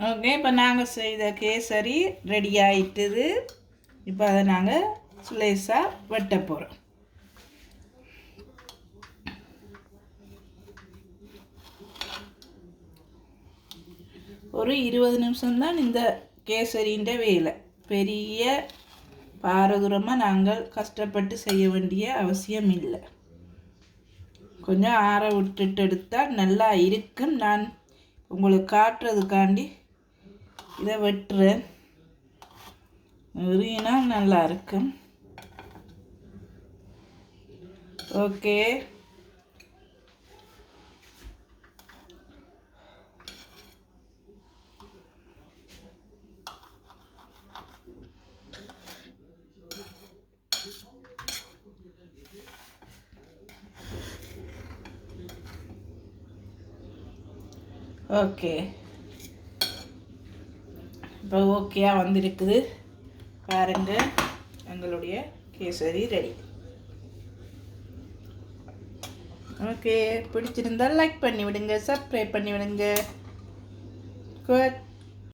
Okay, இப்போ நாங்கள் செய்த கேசரி ரெடி ஆயிட்டுது. இப்போ அதை நாங்கள் ஸ்லைஸாக வெட்ட போகிறோம். ஒரு 20 நிமிஷம்தான் இந்த கேசரின்ற வேலை. பெரிய பாரதூரமாக நாங்கள் கஷ்டப்பட்டு செய்ய வேண்டிய அவசியம் இல்லை. கொஞ்சம் ஆற விட்டுட்டு எடுத்தால் நல்லா இருக்கும். நான் உங்களுக்கு காட்டுறதுக்காண்டி இதை வெட்டுறேன். உரியினா நல்லா இருக்கும். ஓகே, ஓகே, இப்போ ஓகேயாக வந்திருக்குது பாருங்க. எங்களுடைய கேசரி ரெடி. ஓகே, பிடிச்சிருந்தால் லைக் பண்ணி விடுங்க, சப்ஸ்கிரைப் பண்ணி விடுங்க. குட்.